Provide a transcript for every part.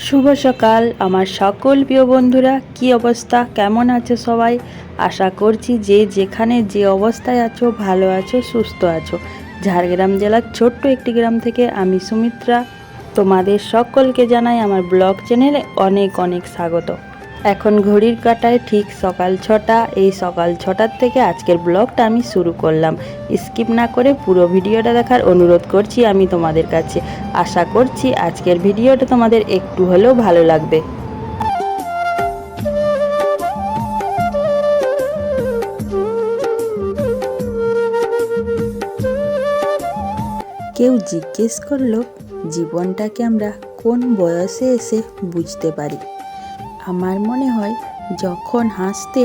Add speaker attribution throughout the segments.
Speaker 1: শুভ সকাল আমার সকল প্রিয় বন্ধুরা, কি অবস্থা, কেমন আছো সবাই? আশা করছি যে যেখানে যে অবস্থায় আছো ভালো আছো, সুস্থ আছো। ঝাড়গ্রাম জেলার ছোট্ট একটি গ্রাম থেকে আমি সুমিত্রা তোমাদের সকলকে জানাই আমার ব্লগ চ্যানেলে অনেক অনেক স্বাগত। এখন ঘড়ির কাঁটায় ঠিক সকাল 6টা। এই সকাল 6টার থেকে আজকের ব্লগটা আমি শুরু করলাম। স্কিপ না করে পুরো ভিডিওটা দেখার অনুরোধ করছি আমি তোমাদের কাছে। আশা করছি আজকের ভিডিওটা তোমাদের একটু হলেও ভালো লাগবে। কেউ জিজ্ঞেস করলো জীবনটাকে আমরা কোন বয়সে এসে বুঝতে পারি। আমার মনে হয় যখন হাসতে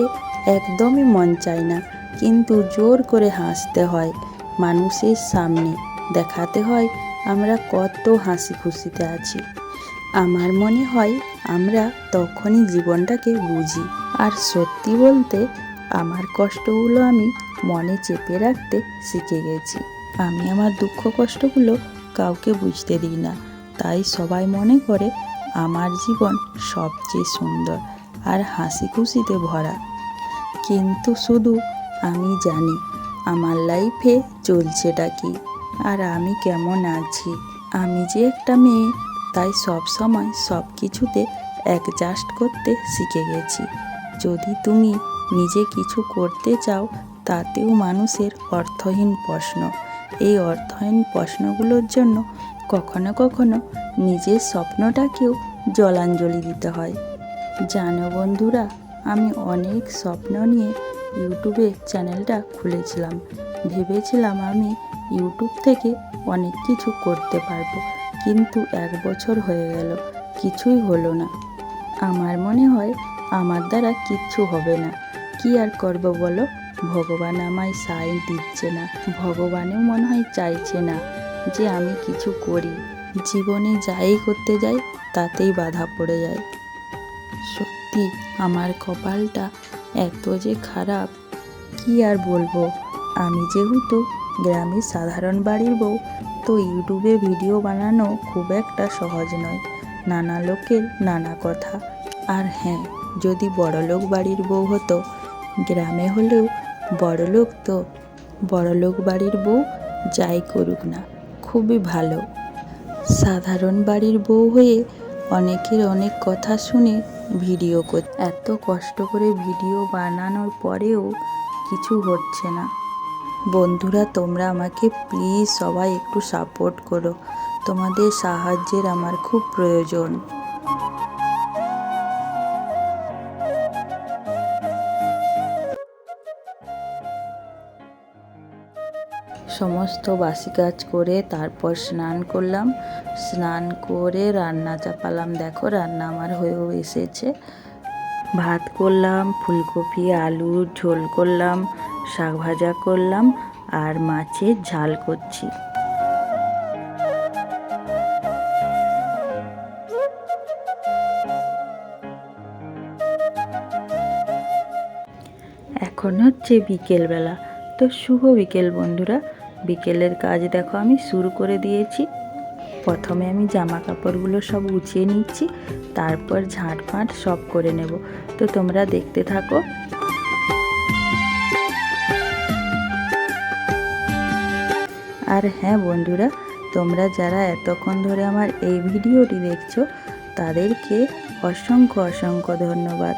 Speaker 1: একদমই মন চায় না, কিন্তু জোর করে হাসতে হয়, মানুষের সামনে দেখাতে হয় আমরা কত হাসি খুশিতে আছি। আমার মনে হয় আমরা তখনই জীবনটাকে বুঝি। আর সত্যি বলতে আমার কষ্টগুলো আমি মনে চেপে রাখতে শিখে গেছি। আমি আমার দুঃখ কষ্টগুলো কাউকে বুঝতে দিই না, তাই সবাই মনে করে আমার জীবন সবচেয়ে সুন্দর আর হাসি খুশিতে ভরা। কিন্তু শুধু আমি জানি আমার লাইফে চলছেটা কি আর আমি কেমন আছি। আমি যে একটা মেয়ে, তাই সব সময় সব কিছুতে অ্যাডজাস্ট করতে শিখে গেছি। যদি তুমি নিজে কিছু করতে চাও, তাতেও মানুষের অর্থহীন প্রশ্ন। এই অর্থহীন প্রশ্নগুলোর জন্য কখনো কখনো নিজের স্বপ্নটাকেও জলাঞ্জলি দিতে হয়। জানো বন্ধুরা, আমি অনেক স্বপ্ন নিয়ে ইউটিউবে চ্যানেলটা খুলেছিলাম। ভেবেছিলাম আমি ইউটিউব থেকে অনেক কিছু করতে পারবো, কিন্তু 1 বছর হয়ে গেল, কিছুই হলো না। আমার মনে হয় আমার দ্বারা কিচ্ছু হবে না। কি আর করব বলো, ভগবান আমায় সাইন দিচ্ছে না, ভগবানেও মনে হয় চাইছে না যে আমি কিছু করি। জীবনে যাই করতে যাই তাতেই বাধা পড়ে যায়। সত্যি আমার কপালটা এত যে খারাপ, কি আর বলবো। আমি যেহেতু গ্রামের সাধারণ বাড়ির বউ, তো ইউটিউবে ভিডিও বানানো খুব একটা সহজ নয়। নানা লোকের নানা কথা। আর হ্যাঁ, যদি বড়লোক বাড়ির বউ হতো, গ্রামে হলেও বড়লোক, তো বড়লোক বাড়ির বউ যাই করুক না খুবই ভালো। সাধারণ বাড়ির বউ হয়ে অনেকের অনেক কথা শুনে ভিডিও করতে, এত কষ্ট করে ভিডিও বানানোর পরেও কিছু হচ্ছে না। বন্ধুরা, তোমরা আমাকে প্লিজ সবাই একটু সাপোর্ট করো, তোমাদের সাহায্যের আমার খুব প্রয়োজন। সমস্ত বাসি কাজ করে তারপর স্নান করলাম। স্নান করে রান্না চাপালাম। দেখো রান্না আমার হয়েও এসেছে। ভাত করলাম, ফুলকপি আলুর ঝোল করলাম, শাক ভাজা করলাম আর মাছের ঝাল করছি। এখন হচ্ছে বিকেলবেলা। তো শুভ বিকেল বন্ধুরা। বিকেলের কাজ দেখো আমি শুরু করে দিয়েছি। প্রথমে আমি জামা কাপড়গুলো সব গুছিয়ে নিচ্ছি, তারপর ঝাঁটফাঁট সব করে নেব। তো তোমরা দেখতে থাকো। আর হ্যাঁ বন্ধুরা, তোমরা যারা এতক্ষণ ধরে আমার এই ভিডিওটি দেখছো, তাদেরকে অসংখ্য অসংখ্য ধন্যবাদ।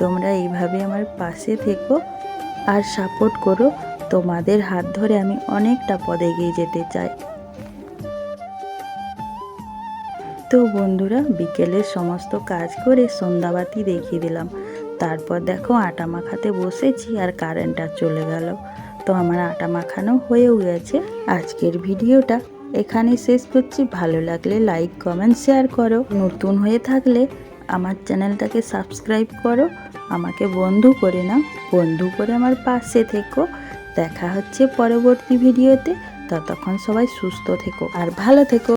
Speaker 1: তোমরা এইভাবে আমার পাশে থেকো আর সাপোর্ট করো। তোমাদের হাত ধরে আমি অনেকটা পদে এগিয়ে যেতে চাই। তো বন্ধুরা, বিকেলের সমস্ত কাজ করে সন্ধ্যাবাতি দেখিয়ে দিলাম। তারপর দেখো আটা মাখাতে বসেছি আর কারেন্টটা চলে গেল। তো আমার আটা মাখানো হয়েও গেছে। আজকের ভিডিওটা এখানে শেষ করছি। ভালো লাগলে লাইক কমেন্ট শেয়ার করো। নতুন হয়ে থাকলে আমার চ্যানেলটাকে সাবস্ক্রাইব করো। আমাকে বন্ধু করে নাও, বন্ধু করে আমার পাশে থেকো। দেখা হচ্ছে পরবর্তী ভিডিওতে। ততক্ষণ সবাই সুস্থ থেকো আর ভালো থেকো।